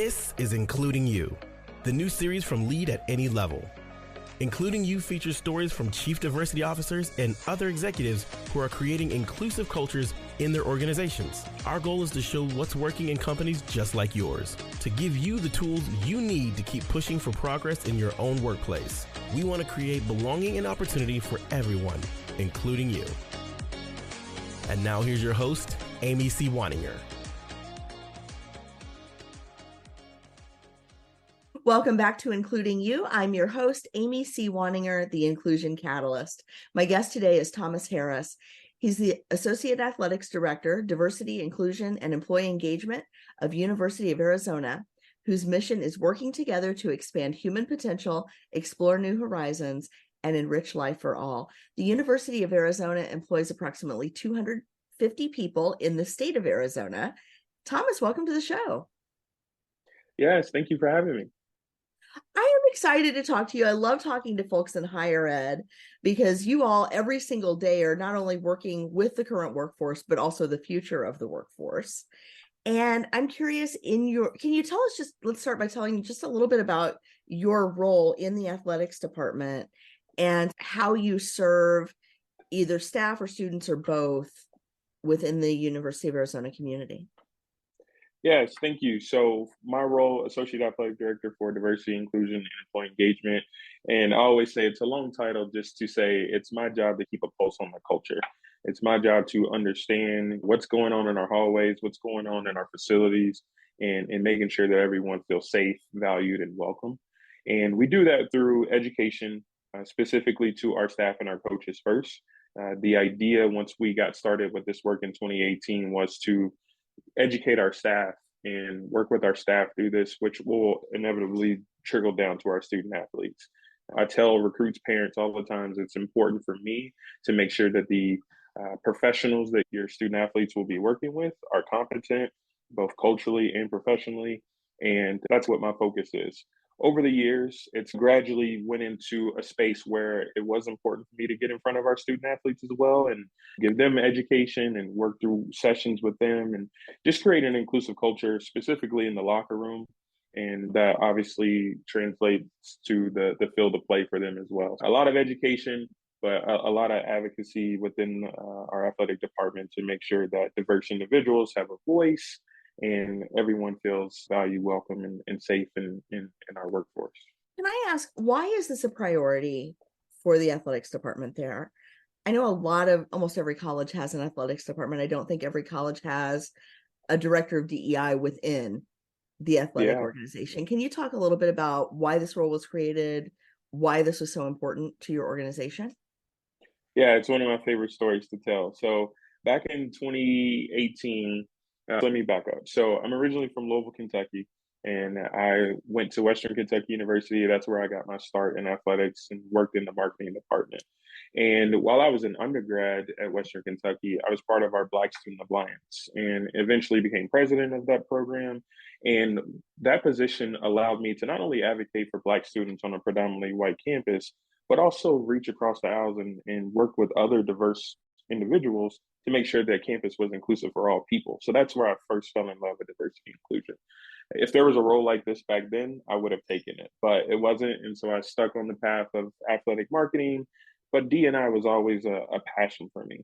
This is Including You, the new series from Lead at Any Level. Including You features stories from chief diversity officers and other executives who are creating inclusive cultures in their organizations. Our goal is to show what's working in companies just like yours, to give you the tools you need to keep pushing for progress in your own workplace. We want to create belonging and opportunity for everyone, including you. And now here's your host, Amy C. Waninger. Welcome back to Including You. I'm your host, Amy C. Waninger, the Inclusion Catalyst. My guest today is Thomas Harris. He's the Associate Athletics Director, Diversity, Inclusion, and Employee Engagement of University of Arizona, whose mission is working together to expand human potential, explore new horizons, and enrich life for all. The University of Arizona employs approximately 250 people in the state of Arizona. Thomas, welcome to the show. Yes, thank you for having me. I am excited to talk to you. I love talking to folks in higher ed because you all every single day are not only working with the current workforce, but also the future of the workforce. And I'm curious can you tell us let's start by telling you just a little bit about your role in the athletics department and how you serve either staff or students or both within the University of Arizona community. Yes, thank you. So my role, Associate Athletic Director for Diversity, Inclusion, and Employee Engagement. And I always say it's a long title just to say it's my job to keep a pulse on the culture. It's my job to understand what's going on in our hallways, what's going on in our facilities, and making sure that everyone feels safe, valued, and welcome. And we do that through education, specifically to our staff and our coaches first. The idea once we got started with this work in 2018 was to educate our staff and work with our staff through this, which will inevitably trickle down to our student athletes. I tell recruits, parents all the time, it's important for me to make sure that the professionals that your student athletes will be working with are competent, both culturally and professionally. And that's what my focus is. Over the years, it's gradually went into a space where it was important for me to get in front of our student athletes as well and give them education and work through sessions with them and just create an inclusive culture, specifically in the locker room. And that obviously translates to the field of play for them as well. A lot of education, but a lot of advocacy within our athletic department to make sure that diverse individuals have a voice and everyone feels valued, welcome, and safe in our workforce. Can I ask, why is this a priority for the athletics department there? I know almost every college has an athletics department. I don't think every college has a director of DEI within the athletic organization. Can you talk a little bit about why this role was created, why this was so important to your organization? Yeah, it's one of my favorite stories to tell. So back in 2018, let me back up. So I'm originally from Louisville, Kentucky, and I went to Western Kentucky University. That's where I got my start in athletics and worked in the marketing department. And while I was an undergrad at Western Kentucky, I was part of our Black Student Alliance and eventually became president of that program. And that position allowed me to not only advocate for Black students on a predominantly white campus, but also reach across the aisles and work with other diverse individuals to make sure that campus was inclusive for all people. So that's where I first fell in love with diversity and inclusion. If there was a role like this back then, I would have taken it, but it wasn't. And so I stuck on the path of athletic marketing, but D&I was always a passion for me.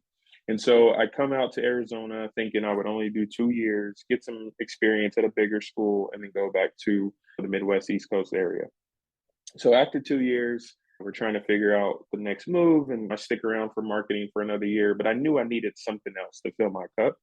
And so I come out to Arizona thinking I would only do 2 years, get some experience at a bigger school, and then go back to the Midwest East Coast area. So after 2 years, we're trying to figure out the next move, and I stick around for marketing for another year, but I knew I needed something else to fill my cup.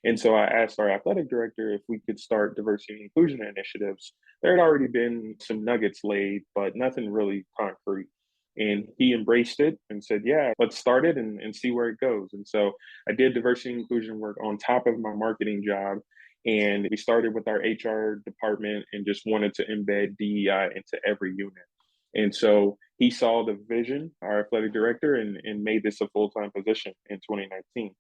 And so I asked our athletic director if we could start diversity and inclusion initiatives. There had already been some nuggets laid, but nothing really concrete. And he embraced it and said, yeah, let's start it and see where it goes. And so I did diversity and inclusion work on top of my marketing job. And we started with our HR department and just wanted to embed DEI into every unit. And so he saw the vision, our athletic director, and made this a full-time position in 2019.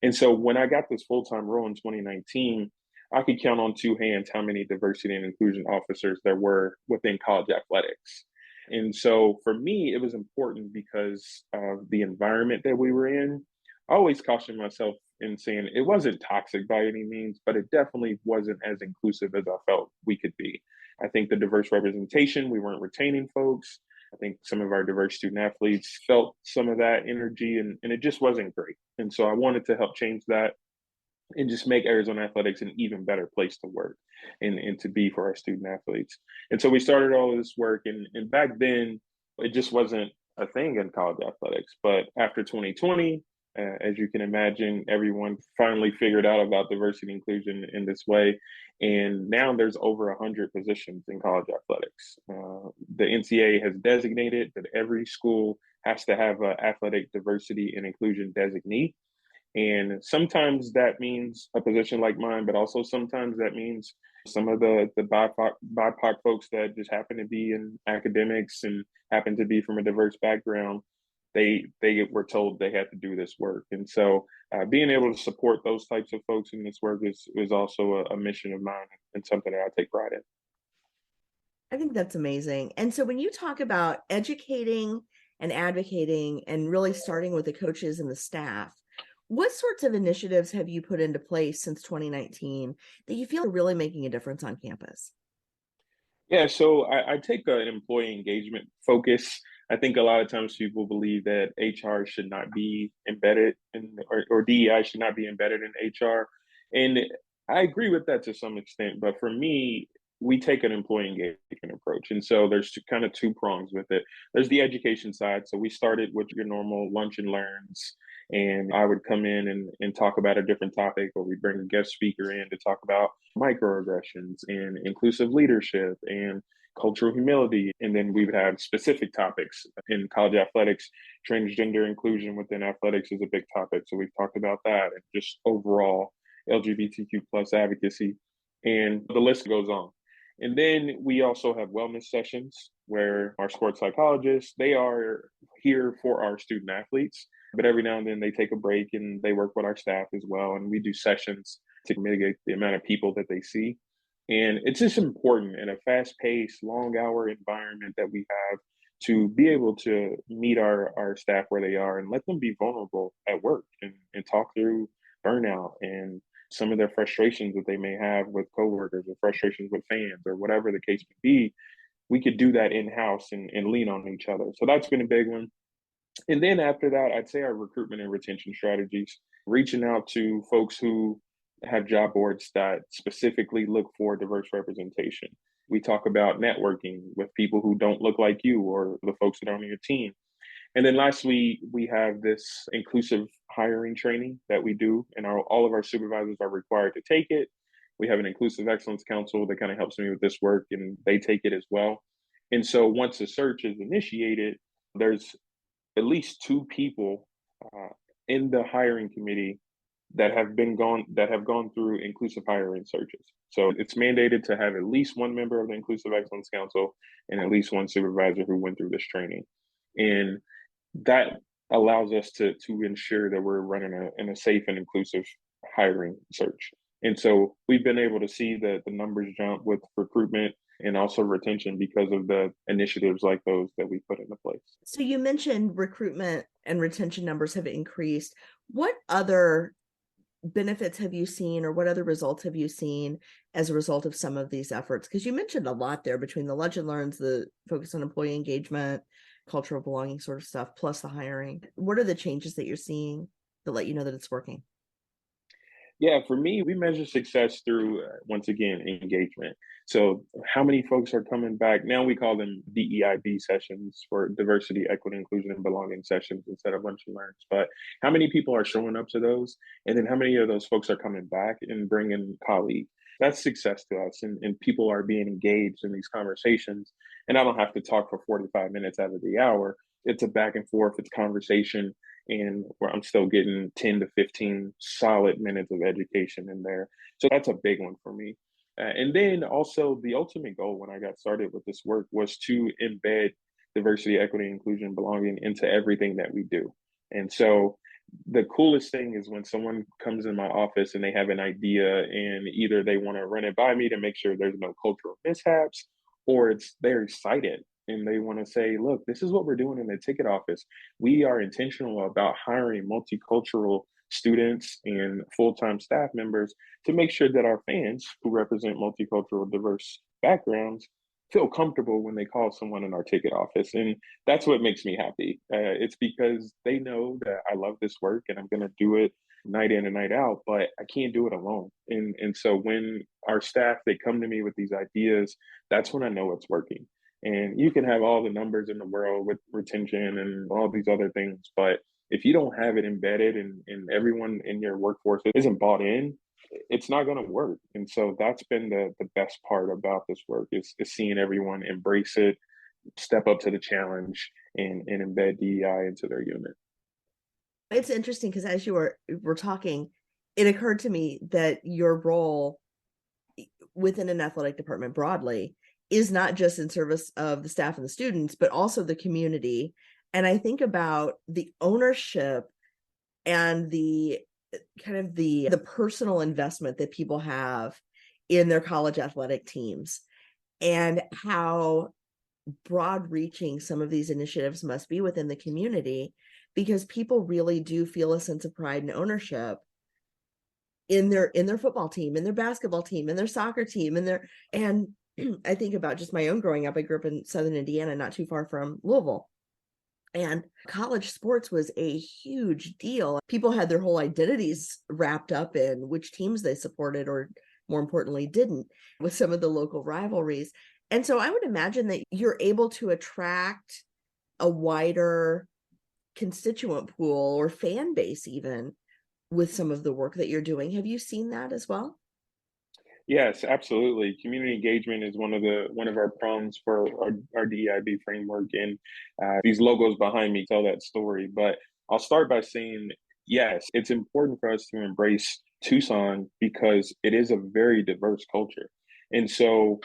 And so when I got this full-time role in 2019, I could count on two hands how many diversity and inclusion officers there were within college athletics. And so for me, it was important because of the environment that we were in. I always caution myself and saying it wasn't toxic by any means, but it definitely wasn't as inclusive as I felt we could be. I think the diverse representation, we weren't retaining folks. I think some of our diverse student athletes felt some of that energy, and it just wasn't great. And so I wanted to help change that and just make Arizona athletics an even better place to work and to be for our student athletes. And so we started all of this work, and back then it just wasn't a thing in college athletics. But after 2020, as you can imagine, everyone finally figured out about diversity and inclusion in this way. And now there's over 100 positions in college athletics. The NCAA has designated that every school has to have an athletic diversity and inclusion designee. And sometimes that means a position like mine, but also sometimes that means some of the BIPOC folks that just happen to be in academics and happen to be from a diverse background, they were told they had to do this work. And so being able to support those types of folks in this work is also a mission of mine and something that I take pride in. I think that's amazing. And so when you talk about educating and advocating and really starting with the coaches and the staff, what sorts of initiatives have you put into place since 2019 that you feel are really making a difference on campus? Yeah, so I take an employee engagement focus. I think a lot of times people believe that HR should not be embedded in, or DEI should not be embedded in HR. And I agree with that to some extent. But for me, we take an employee engagement approach. And so there's kind of two prongs with it. There's the education side. So we started with your normal lunch and learns. And I would come in and talk about a different topic, or we bring a guest speaker in to talk about microaggressions and inclusive leadership and cultural humility. And then we would have specific topics in college athletics. Transgender inclusion within athletics is a big topic. So we've talked about that, and just overall LGBTQ plus advocacy. And the list goes on. And then we also have wellness sessions where our sports psychologists, they are here for our student athletes, but every now and then they take a break and they work with our staff as well. And we do sessions to mitigate the amount of people that they see. And it's just important in a fast paced, long hour environment that we have to be able to meet our staff where they are and let them be vulnerable at work and talk through burnout and some of their frustrations that they may have with coworkers or frustrations with fans or whatever the case may be. We could do that in house and lean on each other. So that's been a big one. And then after that, I'd say our recruitment and retention strategies, reaching out to folks who have job boards that specifically look for diverse representation. We talk about networking with people who don't look like you or the folks that are on your team. And then lastly, we have this inclusive hiring training that we do, and all of our supervisors are required to take it. We have an inclusive excellence council that kind of helps me with this work, and they take it as well. And so once a search is initiated, there's at least two people in the hiring committee that have gone through inclusive hiring searches. So it's mandated to have at least one member of the Inclusive Excellence Council and at least one supervisor who went through this training. And that allows us to ensure that we're running a safe and inclusive hiring search. And so we've been able to see the numbers jump with recruitment and also retention because of the initiatives like those that we put into place. So you mentioned recruitment and retention numbers have increased. What other benefits have you seen, or what other results have you seen as a result of some of these efforts? Because you mentioned a lot there between the lunch and learns, the focus on employee engagement, cultural belonging sort of stuff, plus the hiring. What are the changes that you're seeing that let you know that it's working? Yeah, for me, we measure success through, once again, engagement. So, how many folks are coming back? Now we call them DEIB sessions, for diversity, equity, inclusion, and belonging sessions instead of lunch and learns. But how many people are showing up to those? And then how many of those folks are coming back and bringing colleagues? That's success to us. And people are being engaged in these conversations. And I don't have to talk for 45 minutes out of the hour. It's a back and forth, it's conversation, and where I'm still getting 10 to 15 solid minutes of education in there. So that's a big one for me. And then also the ultimate goal when I got started with this work was to embed diversity, equity, inclusion, belonging into everything that we do. And so the coolest thing is when someone comes in my office and they have an idea and either they want to run it by me to make sure there's no cultural mishaps, or they're excited and they want to say, look, this is what we're doing in the ticket office. We are intentional about hiring multicultural students and full-time staff members to make sure that our fans who represent multicultural, diverse backgrounds feel comfortable when they call someone in our ticket office. And that's what makes me happy. It's because they know that I love this work and I'm going to do it night in and night out, but I can't do it alone. And so when our staff, they come to me with these ideas, that's when I know it's working. And you can have all the numbers in the world with retention and all these other things, but if you don't have it embedded and everyone in your workforce isn't bought in, it's not going to work. And so that's been the best part about this work is seeing everyone embrace it, step up to the challenge, and embed DEI into their unit. It's interesting because as you were talking, it occurred to me that your role within an athletic department broadly is not just in service of the staff and the students, but also the community. And I think about the ownership and the kind of the personal investment that people have in their college athletic teams, and how broad reaching some of these initiatives must be within the community, because people really do feel a sense of pride and ownership in their football team, in their basketball team, in their soccer team, and I think about just my own growing up. I grew up in Southern Indiana, not too far from Louisville. And college sports was a huge deal. People had their whole identities wrapped up in which teams they supported, or more importantly, didn't, with some of the local rivalries. And so I would imagine that you're able to attract a wider constituent pool or fan base even with some of the work that you're doing. Have you seen that as well? Yes, absolutely. Community engagement is one of our prongs for our DEIB framework, and these logos behind me tell that story. But I'll start by saying, yes, it's important for us to embrace Tucson because it is a very diverse culture, and so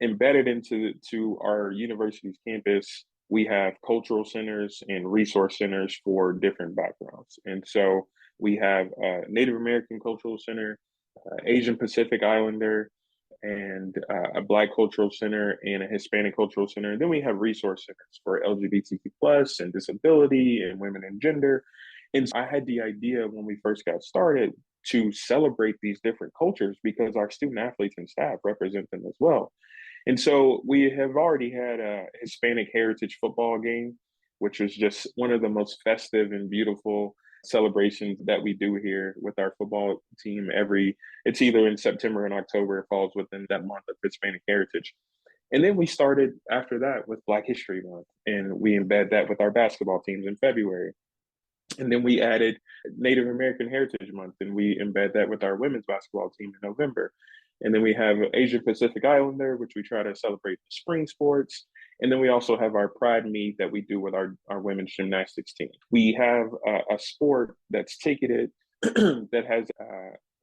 embedded to our university's campus, we have cultural centers and resource centers for different backgrounds, and so we have a Native American Cultural Center, Asian Pacific Islander, and a Black Cultural Center and a Hispanic Cultural Center. And then we have resource centers for LGBTQ plus and disability and women and gender. And so I had the idea when we first got started to celebrate these different cultures because our student athletes and staff represent them as well. And so we have already had a Hispanic Heritage football game, which was just one of the most festive and beautiful celebrations that we do here with our football team. It's either in September and October, it falls within that month of Hispanic Heritage. And then we started after that with Black History Month, and we embed that with our basketball teams in February. And then we added Native American Heritage Month, and we embed that with our women's basketball team in November. And then we have Asia Pacific Islander, which we try to celebrate the spring sports. And then we also have our Pride Meet that we do with our women's gymnastics team. We have a sport that's ticketed that has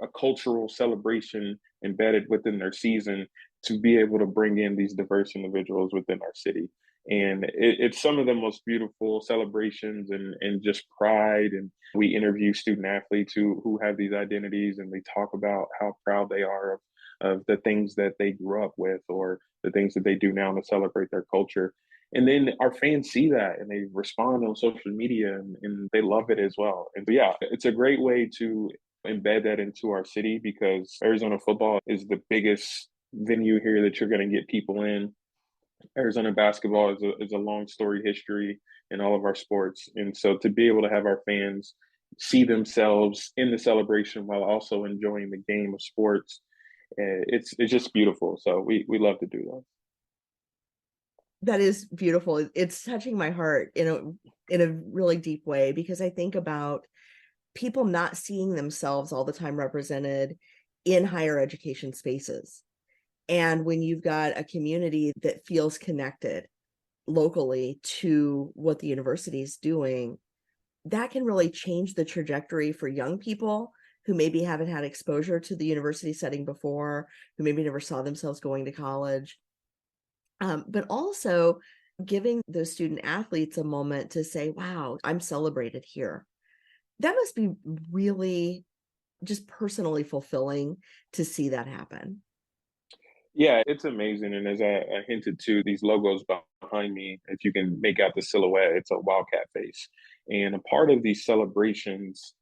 a cultural celebration embedded within their season to be able to bring in these diverse individuals within our city. And it's some of the most beautiful celebrations and just pride. And we interview student athletes who have these identities, and they talk about how proud they are of the things that they grew up with or the things that they do now to celebrate their culture. And then our fans see that and they respond on social media and they love it as well. And yeah, it's a great way to embed that into our city because Arizona football is the biggest venue here that you're going to get people in. Arizona basketball is a long story history in all of our sports. And so to be able to have our fans see themselves in the celebration while also enjoying the game of sports, it's just beautiful. So we love to do that. That is beautiful. It's touching my heart in a really deep way, because I think about people not seeing themselves all the time represented in higher education spaces. And when you've got a community that feels connected locally to what the university is doing, that can really change the trajectory for young people who maybe haven't had exposure to the university setting before, who maybe never saw themselves going to college. But also giving those student athletes a moment to say, wow, I'm celebrated here. That must be really just personally fulfilling to see that happen. Yeah, it's amazing. And as I hinted to, these logos behind me, if you can make out the silhouette, it's a wildcat face. And a part of these celebrations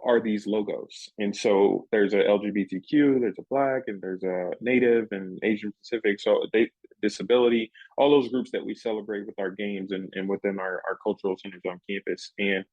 are these logos. And so there's a LGBTQ, there's a Black, and there's a Native and Asian Pacific. So disability, all those groups that we celebrate with our games and within our cultural centers on campus. And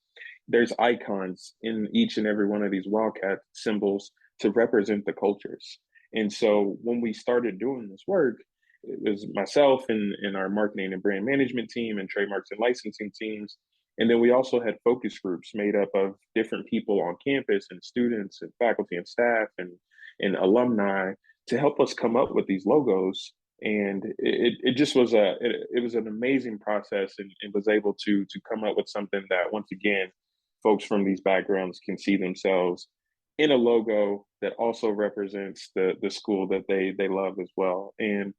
there's icons in each and every one of these Wildcat symbols to represent the cultures. And so when we started doing this work, it was myself and our marketing and brand management team and trademarks and licensing teams. And then we also had focus groups made up of different people on campus and students and faculty and staff and alumni to help us come up with these logos. And it just was it was an amazing process, and it was able to come up with something that, once again, folks from these backgrounds can see themselves in a logo that also represents the school that they love as well. And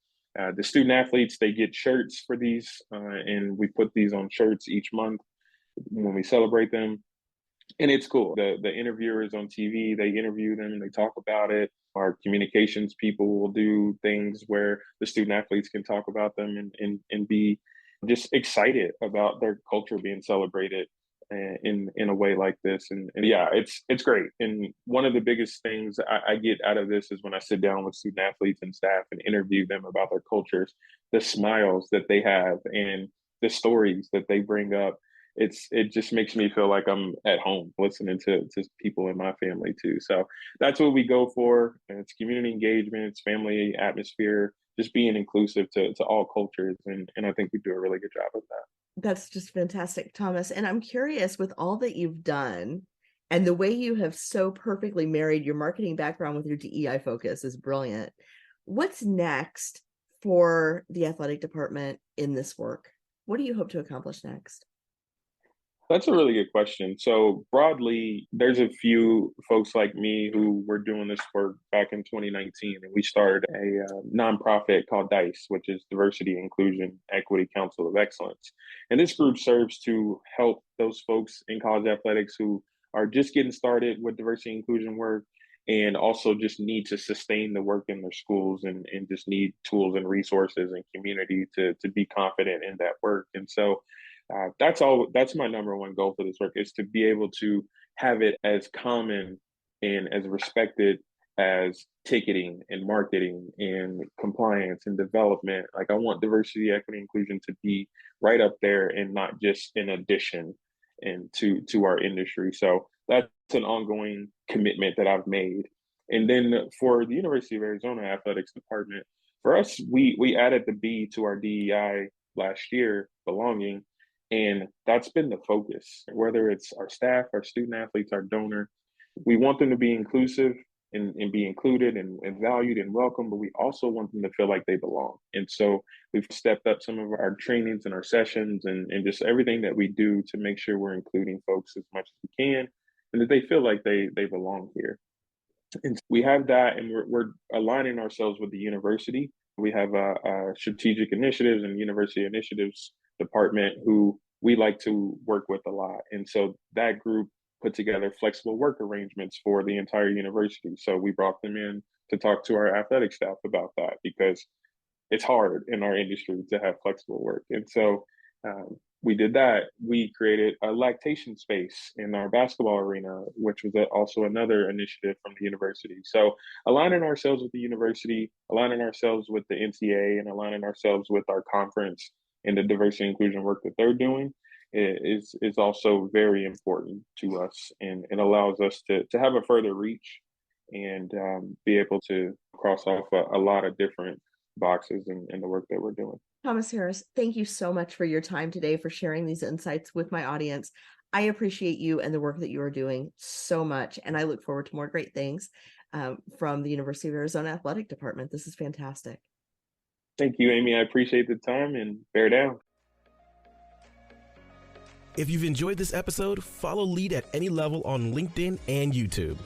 the student athletes, they get shirts for these, and we put these on shirts each month when we celebrate them. And it's cool. The interviewers on TV, they interview them, they talk about it. Our communications people will do things where the student athletes can talk about them and be just excited about their culture being celebrated in a way like this. And yeah, it's great. And one of the biggest things I get out of this is when I sit down with student athletes and staff and interview them about their cultures, the smiles that they have and the stories that they bring up. It just makes me feel like I'm at home listening to people in my family too. So that's what we go for. And it's community engagement, it's family atmosphere, just being inclusive to all cultures. And I think we do a really good job of that. That's just fantastic, Thomas. And I'm curious, with all that you've done and the way you have so perfectly married your marketing background with your DEI focus is brilliant. What's next for the athletic department in this work? What do you hope to accomplish next? That's a really good question. So broadly, there's a few folks like me who were doing this work back in 2019, and we started a nonprofit called DICE, which is Diversity, Inclusion, Equity Council of Excellence. And this group serves to help those folks in college athletics who are just getting started with diversity inclusion work, and also just need to sustain the work in their schools and just need tools and resources and community to be confident in that work. And so that's my number one goal for this work, is to be able to have it as common and as respected as ticketing and marketing and compliance and development. Like, I want diversity, equity, inclusion to be right up there and not just an addition to our industry. So that's an ongoing commitment that I've made. And then for the University of Arizona Athletics Department, for us, we added the B to our DEI last year, belonging. And that's been the focus, whether it's our staff, our student athletes, our donor. We want them to be inclusive and be included and valued and welcome, but we also want them to feel like they belong. And so we've stepped up some of our trainings and our sessions and just everything that we do to make sure we're including folks as much as we can and that they feel like they belong here. And we have that, and we're aligning ourselves with the university. We have a strategic initiatives and university initiatives department who we like to work with a lot. And so that group put together flexible work arrangements for the entire university. So we brought them in to talk to our athletic staff about that, because it's hard in our industry to have flexible work. And so we did that. We created a lactation space in our basketball arena, which was also another initiative from the university. So aligning ourselves with the university, aligning ourselves with the NCAA, and aligning ourselves with our conference and the diversity and inclusion work that they're doing is also very important to us, and allows us to have a further reach and be able to cross off a lot of different boxes in the work that we're doing. Thomas Harris, thank you so much for your time today, for sharing these insights with my audience. I appreciate you and the work that you are doing so much, and I look forward to more great things from the University of Arizona Athletic Department. This is fantastic. Thank you, Amy. I appreciate the time, and bear down. If you've enjoyed this episode, follow Lead at Any Level on LinkedIn and YouTube.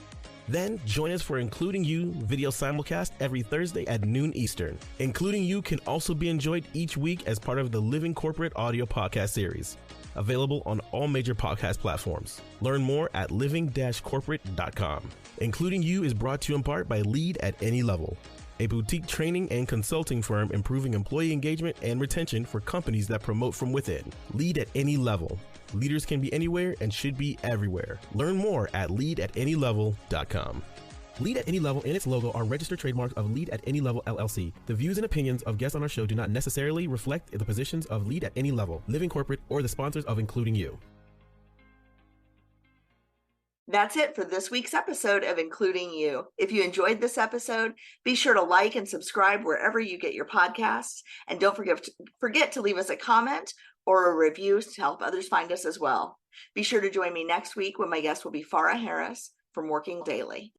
Then join us for Including You video simulcast every Thursday at noon Eastern. Including You can also be enjoyed each week as part of the Living Corporate audio podcast series, available on all major podcast platforms. Learn more at living-corporate.com. Including You is brought to you in part by Lead at Any Level, a boutique training and consulting firm improving employee engagement and retention for companies that promote from within. Lead at Any Level. Leaders can be anywhere and should be everywhere. Learn more at leadatanylevel.com. Lead at Any Level and its logo are registered trademarks of Lead at Any Level LLC. The views and opinions of guests on our show do not necessarily reflect the positions of Lead at Any Level, Living Corporate, or the sponsors of Including You. That's it for this week's episode of Including You. If you enjoyed this episode, be sure to like and subscribe wherever you get your podcasts. And don't forget to leave us a comment or a review to help others find us as well. Be sure to join me next week when my guest will be Farah Harris from Working Daily.